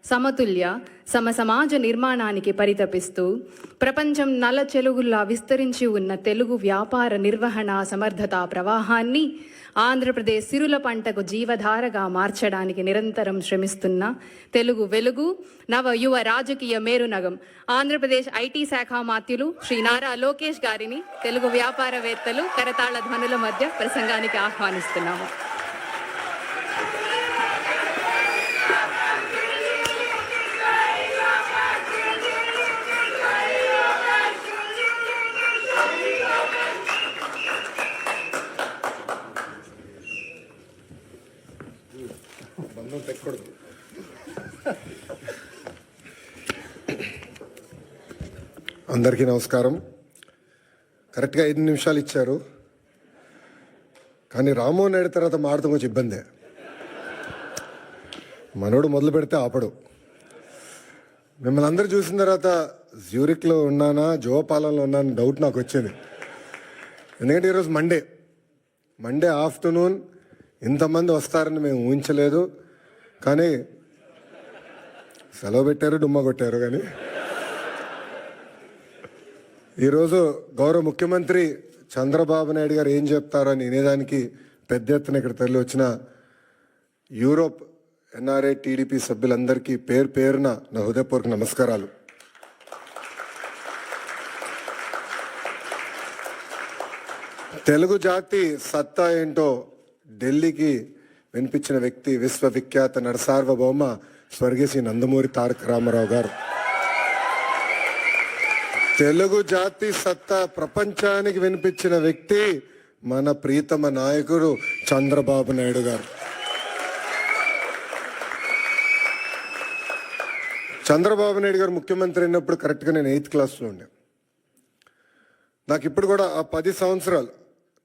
సమతుల్య సమాజ నిర్మాణానికి పరితపిస్తూ ప్రపంచం నల్లచెలుగుల్లా విస్తరించి ఉన్న తెలుగు వ్యాపార నిర్వహణ సమర్థతా ప్రవాహాన్ని ఆంధ్రప్రదేశ్ సిరుల పంటకు జీవధారగా మార్చడానికి నిరంతరం శ్రమిస్తున్న తెలుగు వెలుగు నవ యువ రాజకీయ మేరునగం ఆంధ్రప్రదేశ్ ఐటీ శాఖ మాత్యులు శ్రీ నారా లోకేష్ గారిని తెలుగు వ్యాపారవేత్తలు కరతాళ ధ్వనుల మధ్య ప్రసంగానికి ఆహ్వానిస్తున్నాము. అందరికీ నమస్కారం. కరెక్ట్గా 5 నిమిషాలు ఇచ్చారు, కానీ రామ్మోహన్ నాయుడు తర్వాత మాడతాం కొంచెం ఇబ్బందే. మనోడు మొదలు పెడితే ఆపడు. మిమ్మల్ని అందరూ చూసిన తర్వాత జ్యూరిక్లో ఉన్నానా జోపాలంలో ఉన్నానా డౌట్ నాకు వచ్చింది. ఎందుకంటే ఈరోజు మండే ఆఫ్టర్నూన్ ఇంతమంది వస్తారని మేము ఊహించలేదు. కానీ సెలవు పెట్టారు, డుమ్మా కొట్టారు. కానీ ఈరోజు గౌరవ ముఖ్యమంత్రి చంద్రబాబు నాయుడు గారు ఏం చెప్తారని వినేదానికి పెద్ద ఎత్తున ఇక్కడ తరలి వచ్చిన యూరోప్ ఎన్ఆర్ఐ టీడీపీ సభ్యులందరికీ పేరున నా హృదయపూర్వక నమస్కారాలు. తెలుగు జాతి సత్తా ఏంటో ఢిల్లీకి వినిపించిన వ్యక్తి విశ్వవిఖ్యాత నరసార్వభౌమ స్వర్గీయ శ్రీ నందమూరి తారక రామారావు గారు. తెలుగు జాతి సత్తా ప్రపంచానికి వినిపించిన వ్యక్తి మన ప్రీతమ నాయకుడు చంద్రబాబు నాయుడు గారు. చంద్రబాబు నాయుడు గారు ముఖ్యమంత్రి అయినప్పుడు కరెక్ట్గా నేను 8th క్లాస్లో ఉండే. నాకు ఇప్పుడు కూడా ఆ 10 సంవత్సరాలు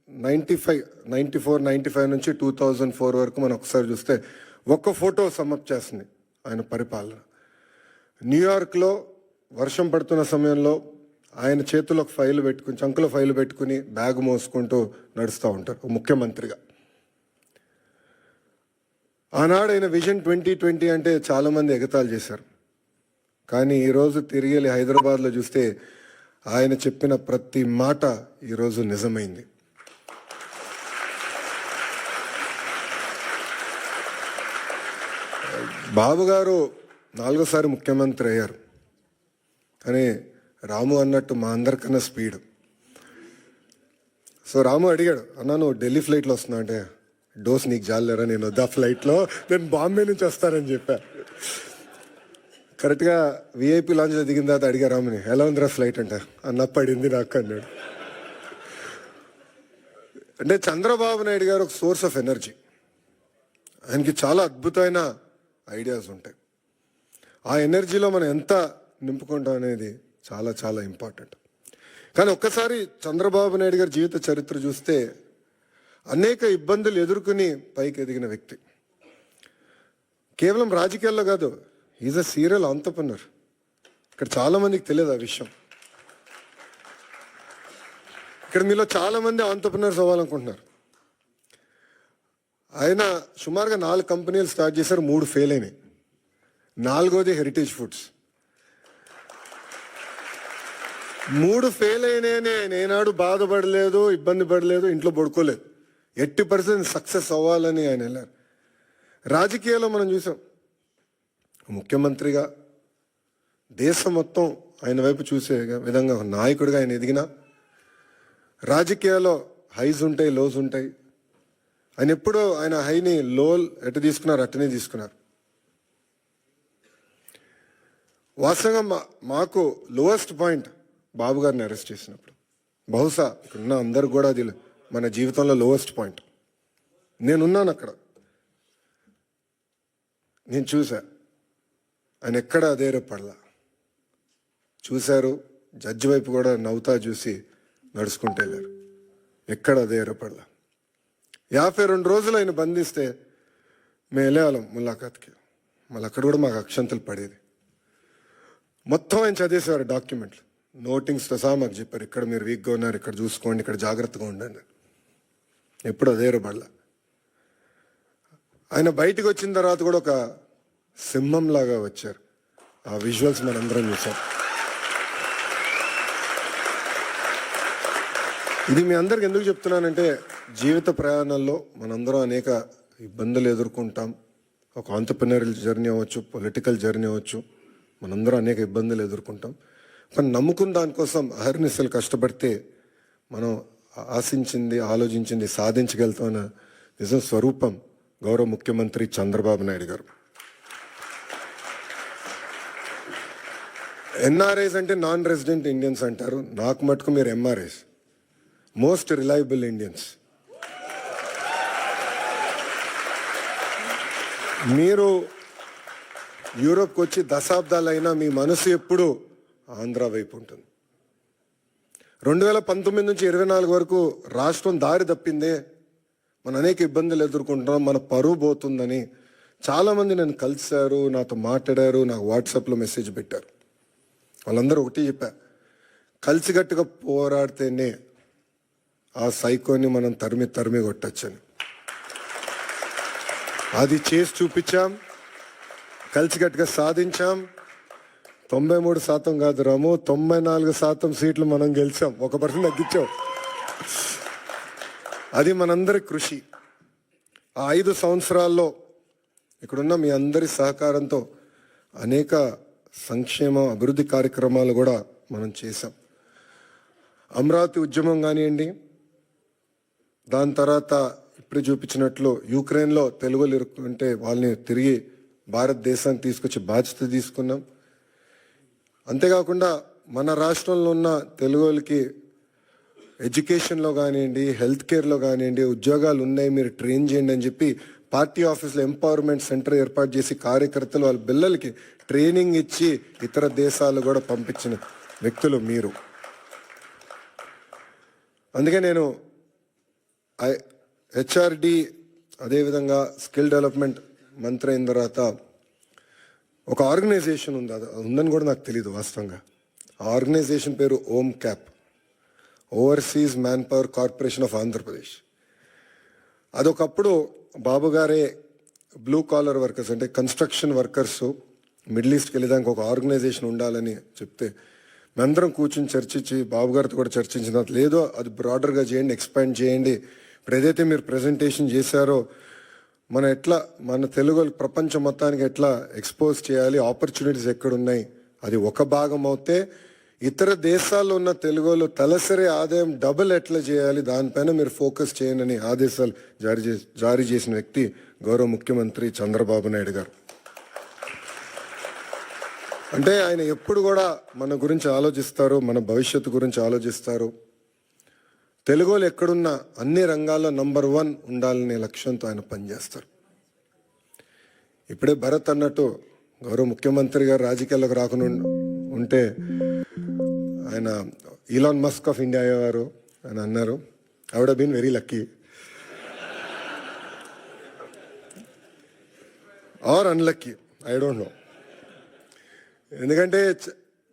94-95 నుంచి 2004 వరకు మనం ఒకసారి చూస్తే ఒక్క ఫోటో సమ్మప్ చేస్తుంది ఆయన పరిపాలన. న్యూయార్క్లో వర్షం పడుతున్న సమయంలో ఆయన చేతిలో ఒక ఫైల్ పెట్టుకుని, చంకులో ఫైల్ పెట్టుకుని బ్యాగ్ మోసుకుంటూ నడుస్తూ ఉంటారు ముఖ్యమంత్రిగా. ఆనాడు ఆయన విజన్ 2020 అంటే చాలామంది ఎగతాళి చేశారు. కానీ ఈరోజు తిరిగి వెళ్ళి హైదరాబాద్లో చూస్తే ఆయన చెప్పిన ప్రతి మాట ఈరోజు నిజమైంది. బాబు గారు 4వ ముఖ్యమంత్రి అయ్యారు. కానీ రాము అన్నట్టు మా అందరికన్నా స్పీడ్. సో రాము అడిగాడు, అన్నా నువ్వు ఢిల్లీ ఫ్లైట్లో వస్తున్నా అంటే, డోస్ నీకు జాలేరా, నేను వద్దా ఫ్లైట్లో, నేను బాంబే నుంచి వస్తానని చెప్పా. కరెక్ట్గా విఐపి లాంచ్లో దిగిన తర్వాత అడిగా రాముని, ఎలా ఉందిరా ఫ్లైట్ అంటే, అన్న పడింది నాకు అన్నాడు. అంటే చంద్రబాబు నాయుడు గారు ఒక సోర్స్ ఆఫ్ ఎనర్జీ. ఆయనకి చాలా అద్భుతమైన ఐడియాస్ ఉంటాయి. ఆ ఎనర్జీలో మనం ఎంత నింపుకుంటాం అనేది చాలా చాలా ఇంపార్టెంట్. కానీ ఒక్కసారి చంద్రబాబు నాయుడు గారి జీవిత చరిత్ర చూస్తే అనేక ఇబ్బందులు ఎదుర్కొని పైకి ఎదిగిన వ్యక్తి. కేవలం రాజకీయాల్లో కాదు, ఈజ్ అ సీరియల్ ఆంటర్‌ప్రెన్యూర్. ఇక్కడ చాలామందికి తెలియదు ఆ విషయం. ఇక్కడ మీలో చాలామంది ఆంటర్‌ప్రెన్యూర్స్ అవ్వాలనుకుంటున్నారు. ఆయన సుమారుగా 4 కంపెనీలు స్టార్ట్ చేశారు, 3 ఫెయిల్ అయినాయి. 4వది హెరిటేజ్ ఫుడ్స్. 3 ఫెయిల్ అయినాయని ఆయన ఏనాడు బాధపడలేదు, ఇబ్బంది పడలేదు, ఇంట్లో పడుకోలేదు. 80% సక్సెస్ అవ్వాలని ఆయన వెళ్ళారు. రాజకీయాల్లో మనం చూసాం, ముఖ్యమంత్రిగా దేశం మొత్తం ఆయన వైపు చూసే విధంగా నాయకుడిగా ఆయన ఎదిగిన, రాజకీయాల్లో హైస్ ఉంటాయి, లోస్ ఉంటాయి. ఆయన ఎప్పుడూ ఆయన హైని లో ఎటు తీసుకున్నారు అట్టనే తీసుకున్నారు. వాస్తవంగా మాకు లోయెస్ట్ పాయింట్ బాబు గారిని అరెస్ట్ చేసినప్పుడు, బహుశా ఇక్కడున్న అందరు కూడా అది మన జీవితంలో లోయెస్ట్ పాయింట్. నేనున్నాను అక్కడ, నేను చూసా. ఆయన ఎక్కడ అధైర్యపడలా. చూశారు, జడ్జి వైపు కూడా నవ్వుతా చూసి నడుచుకుంటూ వెళ్ళారు. ఎక్కడ అధైర్యపడలా. 52 రోజులు ఆయన బంధిస్తే మేము వెళ్ళేవాళ్ళం ములాఖాత్కి. మళ్ళీ అక్కడ కూడా మాకు అక్షంతలు పడేది. మొత్తం ఆయన చదివేసేవారు డాక్యుమెంట్లు, నోటింగ్స్తో సహా మాకు చెప్పారు, ఇక్కడ మీరు వీక్గా ఉన్నారు, ఇక్కడ చూసుకోండి, ఇక్కడ జాగ్రత్తగా ఉండండి. ఎప్పుడు అధైర్యపడలా. ఆయన బయటకు వచ్చిన తర్వాత కూడా ఒక సింహంలాగా వచ్చారు. ఆ విజువల్స్ మనందరం చూసాం. ఇది మీ అందరికి ఎందుకు చెప్తున్నానంటే, జీవిత ప్రయాణాల్లో మనందరం అనేక ఇబ్బందులు ఎదుర్కొంటాం. ఒక ఆంటర్‌ప్రెన్యూరియల్ జర్నీ అవ్వచ్చు, పొలిటికల్ జర్నీ అవ్వచ్చు, మనందరం అనేక ఇబ్బందులు ఎదుర్కొంటాం. కానీ నమ్ముకున్న దానికోసం అహర్నిశలు కష్టపడితే మనం ఆశించింది, ఆలోచించింది సాధించగలుగుతామన్న నిజం స్వరూపం గౌరవ ముఖ్యమంత్రి చంద్రబాబు నాయుడు గారు. ఎన్ఆర్ఐస్ అంటే నాన్ రెసిడెంట్ ఇండియన్స్ అంటారు. నాకు మటుకు మీరు ఎంఆర్ఐస్, మోస్ట్ రిలయబుల్ ఇండియన్స్. మీరు యూరోప్కి వచ్చి దశాబ్దాలైనా మీ మనసు ఎప్పుడు ఆంధ్ర వైపు ఉంటుంది. 2019 నుంచి 24 వరకు రాష్ట్రం దారి తప్పిందే, మనం అనేక ఇబ్బందులు ఎదుర్కొంటున్నాం, మన పరువు పోతుందని చాలామంది నన్ను కలిశారు, నాతో మాట్లాడారు, నాకు వాట్సాప్లో మెసేజ్ పెట్టారు. వాళ్ళందరూ ఒకటి చెప్పా, కలిసికట్టుగా పోరాడితేనే ఆ సైకోని మనం తరిమి కొట్టచ్చని. అది చేసి చూపించాం, కలిసికట్టుగా సాధించాం. 93% కాదు రాము, 94% సీట్లు మనం గెలిచాం, 1% తగ్గించాం. అది మనందరి కృషి. ఆ 5 సంవత్సరాల్లో ఇక్కడున్న మీ అందరి సహకారంతో అనేక సంక్షేమ అభివృద్ధి కార్యక్రమాలు కూడా మనం చేశాం. అమరావతి ఉద్యమం కానివ్వండి, దాని తర్వాత ఇప్పుడు చూపించినట్లు యుక్రెయిన్లో తెలుగులు ఇరుక్కుంటే వాళ్ళని తిరిగి భారతదేశానికి తీసుకొచ్చి బాధ్యత తీసుకున్నాం. అంతేకాకుండా మన రాష్ట్రంలో ఉన్న తెలుగులకి ఎడ్యుకేషన్లో కానివ్వండి, హెల్త్ కేర్లో కానివ్వండి ఉద్యోగాలు ఉన్నాయి, మీరు ట్రైన్ చేయండి అని చెప్పి పార్టీ ఆఫీస్లో ఎంపవర్మెంట్ సెంటర్ ఏర్పాటు చేసి కార్యకర్తలు వాళ్ళ పిల్లలకి ట్రైనింగ్ ఇచ్చి ఇతర దేశాలు కూడా పంపించిన వ్యక్తులు మీరు. అందుకే నేను హెచ్ఆర్డి అదేవిధంగా స్కిల్ డెవలప్మెంట్ మంత్రి అయిన తర్వాత ఒక ఆర్గనైజేషన్ ఉంది, అది ఉందని కూడా నాకు తెలియదు వాస్తవంగా. ఆ ఆర్గనైజేషన్ పేరు OMCAP, overseas man power corporation of Andhra Pradesh. అదొకప్పుడు బాబు గారే బ్లూ కాలర్ వర్కర్స్ అంటే కన్స్ట్రక్షన్ వర్కర్స్ మిడిల్ ఈస్ట్కి వెళ్ళేదానికి ఒక ఆర్గనైజేషన్ ఉండాలని చెప్తే మేమందరం కూర్చొని చర్చించి బాబు గారితో కూడా చర్చించిన తర్వాత, లేదో అది బ్రాడర్గా చేయండి, ఎక్స్పాండ్ చేయండి. ఇప్పుడు ఏదైతే మీరు ప్రజెంటేషన్ చేశారో మన ఎట్లా మన తెలుగు ప్రపంచం మొత్తానికి ఎట్లా ఎక్స్పోజ్ చేయాలి, ఆపర్చునిటీస్ ఎక్కడున్నాయి, అది ఒక భాగం అవుతే ఇతర దేశాల్లో ఉన్న తెలుగులో తలసరి ఆదాయం డబుల్ ఎట్లా చేయాలి, దానిపైన మీరు ఫోకస్ చేయండి ఆదేశాలు జారీ చేసిన వ్యక్తి గౌరవ ముఖ్యమంత్రి చంద్రబాబు నాయుడు గారు. అంటే ఆయన ఎప్పుడు కూడా మన గురించి ఆలోచిస్తారు, మన భవిష్యత్తు గురించి ఆలోచిస్తారు. తెలుగులో ఎక్కడున్నా అన్ని రంగాల్లో నంబర్ 1 ఉండాలనే లక్ష్యంతో ఆయన పనిచేస్తారు. ఇప్పుడే భరత్ అన్నట్టు గౌరవ ముఖ్యమంత్రి గారు రాజకీయాల్లోకి రాకుండా ఉంటే ఆయన ఈలాన్ మస్క్ ఆఫ్ ఇండియా అయ్యేవారు అని అన్నారు. I would have been very lucky or unlucky, I don't know. ఎందుకంటే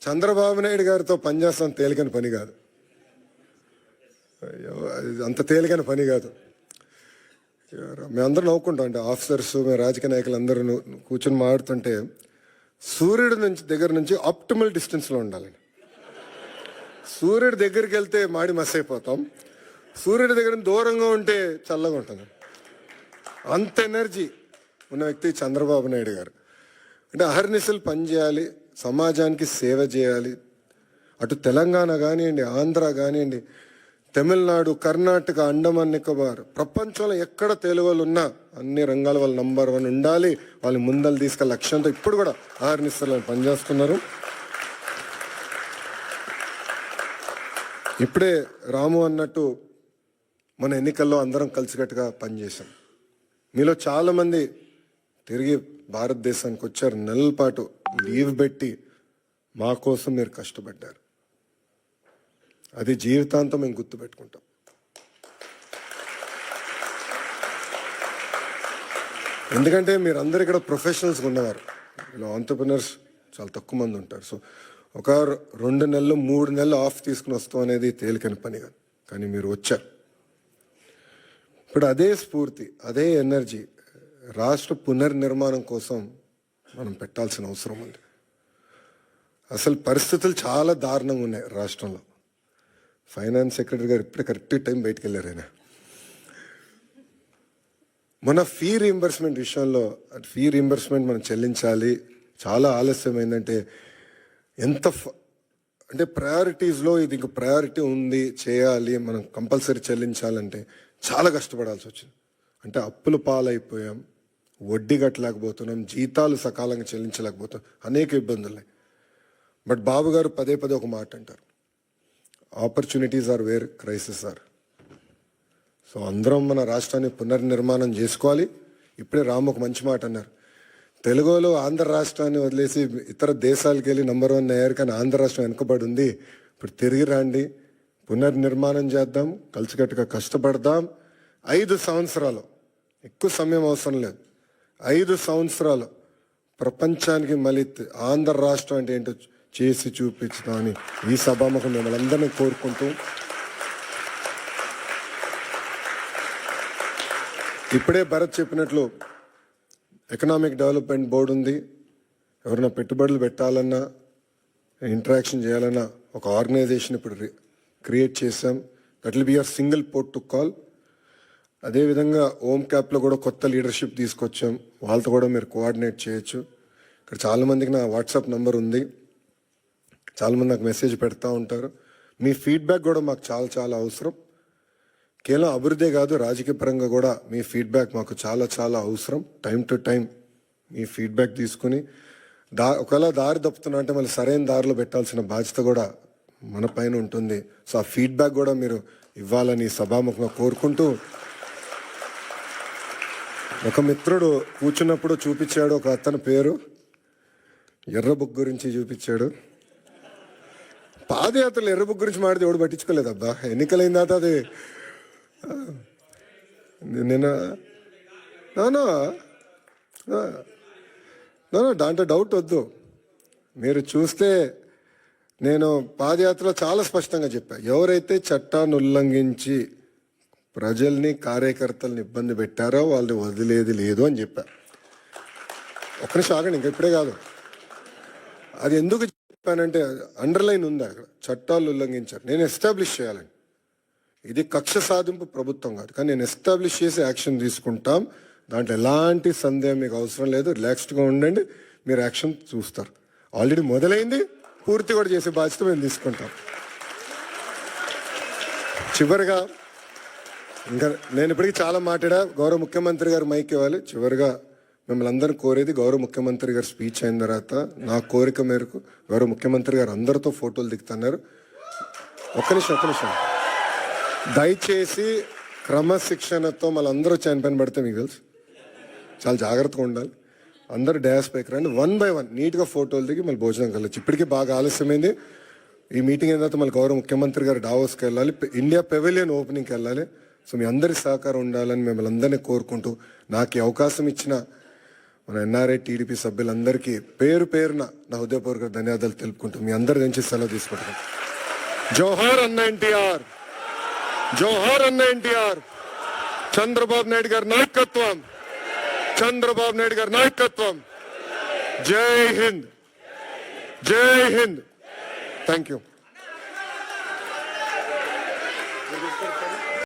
చంద్రబాబు నాయుడు గారితో పనిచేస్తాం తేలికని పని కాదు, అంత తేలికైన పని కాదు. మేమందరం నవ్వుకుంటాం, అంటే ఆఫీసర్స్ మేము రాజకీయ నాయకులు అందరూ కూర్చొని మాట్లాడుతుంటే సూర్యుడి దగ్గర నుంచి ఆప్టిమల్ డిస్టెన్స్లో ఉండాలండి. సూర్యుడి దగ్గరికి వెళ్తే మాడి మస్ అయిపోతాం, సూర్యుడి దగ్గర దూరంగా ఉంటే చల్లగా ఉంటుంది. అంత ఎనర్జీ ఉన్న వ్యక్తి చంద్రబాబు నాయుడు గారు. అంటే అహర్నిశలు పనిచేయాలి, సమాజానికి సేవ చేయాలి. అటు తెలంగాణ కానివ్వండి, ఆంధ్ర కానివ్వండి, తమిళనాడు, కర్ణాటక, అండమాన్ నికోబార్, ప్రపంచంలో ఎక్కడ తెలుగు వాళ్ళు ఉన్నా అన్ని రంగాల వాళ్ళు నంబర్ 1 ఉండాలి, వాళ్ళు ముందలు తీసుకెళ్ళే లక్ష్యంతో ఇప్పుడు కూడా అహర్నిశలు పనిచేస్తున్నారు. ఇప్పుడే రాము అన్నట్టు మన ఎన్నికల్లో అందరం కలిసికట్టుగా పనిచేశాం. మీలో చాలామంది తిరిగి భారతదేశానికి వచ్చారు, నెలల పాటు లీవ్ పెట్టి మా కోసం మీరు కష్టపడ్డారు. అది జీవితాంతం మేము గుర్తుపెట్టుకుంటాం. ఎందుకంటే మీరందరూ ఇక్కడ ప్రొఫెషనల్స్గా ఉన్నవారు, ఇలా ఆంటర్‌ప్రెన్యూర్స్ చాలా తక్కువ మంది ఉంటారు. సో ఒక 2 నెలలు 3 నెలలు ఆఫ్ తీసుకుని వస్తాం అనేది తేలికని పని కాదు, కానీ మీరు వచ్చారు. ఇప్పుడు అదే స్ఫూర్తి, అదే ఎనర్జీ రాష్ట్ర పునర్నిర్మాణం కోసం మనం పెట్టాల్సిన అవసరం ఉంది. అసలు పరిస్థితులు చాలా దారుణంగా ఉన్నాయి రాష్ట్రంలో. ఫైనాన్స్ సెక్రటరీ గారు ఇప్పుడే కరెక్ట్ టైం బయటకు వెళ్ళారు ఆయన. మన ఫీ రీంబర్స్మెంట్ విషయంలో ఫీ రీంబర్స్మెంట్ మనం చెల్లించాలి, చాలా ఆలస్యమైందంటే అంటే ప్రయారిటీస్లో ఇది ఇంక ప్రయారిటీ ఉంది, చేయాలి, మనం కంపల్సరీ చెల్లించాలంటే చాలా కష్టపడాల్సి వచ్చింది. అంటే అప్పుల పాలైపోయాం, వడ్డీ కట్టలేకపోతున్నాం, జీతాలు సకాలంగా చెల్లించలేకపోతున్నాం, అనేక ఇబ్బందులు. బట్ బాబు గారు పదే పదే ఒక మాట అంటారు, opportunities are where crisis are. సో అందరం మన రాష్ట్రాన్ని పునర్నిర్మాణం చేసుకోవాలి. ఇప్పుడే రాము ఒక మంచి మాట అన్నారు, తెలుగులో ఆంధ్ర రాష్ట్రాన్ని వదిలేసి ఇతర దేశాలకు వెళ్ళి నంబర్ 1 అయ్యారు, కానీ ఆంధ్ర రాష్ట్రం వెనుకబడి ఉంది. ఇప్పుడు తిరిగి రండి, పునర్నిర్మాణం చేద్దాం, కలిసికట్టుగా కష్టపడదాం. 5 సంవత్సరాలు, ఎక్కువ సమయం అవసరం లేదు, 5 సంవత్సరాలు ప్రపంచానికి మళ్ళీ ఆంధ్ర రాష్ట్రం అంటే ఏంటో చేసి చూపించుదామని ఈ సభాముఖం మిమ్మల్ని అందరినీ కోరుకుంటూ, ఇప్పుడే భరత్ చెప్పినట్లు ఎకనామిక్ డెవలప్మెంట్ బోర్డు ఉంది. ఎవరైనా పెట్టుబడులు పెట్టాలన్నా, ఇంటరాక్షన్ చేయాలన్నా ఒక ఆర్గనైజేషన్ ఇప్పుడు క్రియేట్ చేశాం. That will be your single port to call. అదేవిధంగా ఓమ్ క్యాప్లో కూడా కొత్త లీడర్షిప్ తీసుకొచ్చాం, వాళ్ళతో కూడా మీరు కోఆర్డినేట్ చేయొచ్చు. ఇక్కడ చాలామందికి నా వాట్సాప్ నంబర్ ఉంది, చాలామంది నాకు మెసేజ్ పెడతా ఉంటారు. మీ ఫీడ్బ్యాక్ కూడా మాకు చాలా చాలా అవసరం. కేవలం అభివృద్ధి కాదు, రాజకీయ పరంగా కూడా మీ ఫీడ్బ్యాక్ మాకు చాలా చాలా అవసరం. Time to time me feedback తీసుకుని ఒకవేళ దారి తప్పుతున్నా అంటే మళ్ళీ సరైన దారిలో పెట్టాల్సిన బాధ్యత కూడా మన పైన ఉంటుంది. సో ఆ ఫీడ్బ్యాక్ కూడా మీరు ఇవ్వాలని సభాముఖంగా కోరుకుంటూ, ఒక మిత్రుడు కూర్చున్నప్పుడు చూపించాడు, ఒక అతని పేరు ఎర్ర బుక్ గురించి చూపించాడు. పాదయాత్రలు ఎర్ర బుక్ గురించి మాడితే ఎవడు పట్టించుకోలేదు అబ్బా. ఎన్నికలైన తర్వాత అది నిన్న దాంట్లో డౌట్ వద్దు. మీరు చూస్తే నేను పాదయాత్రలో చాలా స్పష్టంగా చెప్పా, ఎవరైతే చట్టాన్ని ఉల్లంఘించి ప్రజల్ని కార్యకర్తల్ని ఇబ్బంది పెట్టారో వాళ్ళని వదిలేది లేదు అని చెప్పా. ఒక్క నిమిషం ఆగండి, ఇంకా ఇప్పుడే కాదు. అది ఎందుకు చెప్పానంటే అండర్లైన్ ఉంది అక్కడ, చట్టాలు ఉల్లంఘించారు, నేను ఎస్టాబ్లిష్ చేయాలని. ఇది కక్ష సాధింపు ప్రభుత్వం కాదు, కానీ నేను ఎస్టాబ్లిష్ చేసి యాక్షన్ తీసుకుంటాం. దాంట్లో ఎలాంటి సందేహం మీకు అవసరం లేదు, రిలాక్స్డ్గా ఉండండి, మీరు యాక్షన్ చూస్తారు. ఆల్రెడీ మొదలైంది, పూర్తి కూడా చేసే బాధ్యత మేము తీసుకుంటాం. చివరిగా ఇంకా నేను ఇప్పటికీ చాలా మాట్లాడా, గౌరవ ముఖ్యమంత్రి గారు మైక్ ఇవ్వాలి. చివరిగా మిమ్మల్ని అందరిని కోరేది, గౌరవ ముఖ్యమంత్రి గారు స్పీచ్ అయిన తర్వాత నా కోరిక మేరకు గౌరవ ముఖ్యమంత్రి గారు అందరితో ఫోటోలు దిగుతున్నారు. ఒక్క నిమిషం దయచేసి క్రమశిక్షణతో మళ్ళీ అందరూ చనిపోయిన పడితే మీకు తెలుసు, చాలా జాగ్రత్తగా ఉండాలి. అందరూ డ్యాస్ పైకి రండి, 1 by 1 నీట్గా ఫోటోలు దిగి మళ్ళీ భోజనం కలవచ్చు. ఇప్పటికీ బాగా ఆలస్యమైంది. ఈ మీటింగ్ అయిన తర్వాత మళ్ళీ గౌరవ ముఖ్యమంత్రి గారు డావోస్కి వెళ్ళాలి, ఇండియా పెవిలియన్ ఓపెనింగ్కి వెళ్ళాలి. సో మీ అందరి సహకారం ఉండాలని మిమ్మల్ని అందరినీ కోరుకుంటూ, నాకు ఈ అవకాశం ఇచ్చిన మన ఎన్ఆర్ఐ టీడీపీ సభ్యులందరికీ పేరు పేరున నా హృదయపూర్వక ధన్యవాదాలు తెలుపుకుంటూ మీ అందరి నుంచి సెలవు తీసుకుంటాను. జోహార్ అన్న ఎన్టీఆర్, జోహార్ అన్న ఎన్టీఆర్. చంద్రబాబు నాయుడు గారి నాయకత్వం, చంద్రబాబు నాయుడు గారి నాయకత్వం. జై హింద్, జై హింద్. Thank you.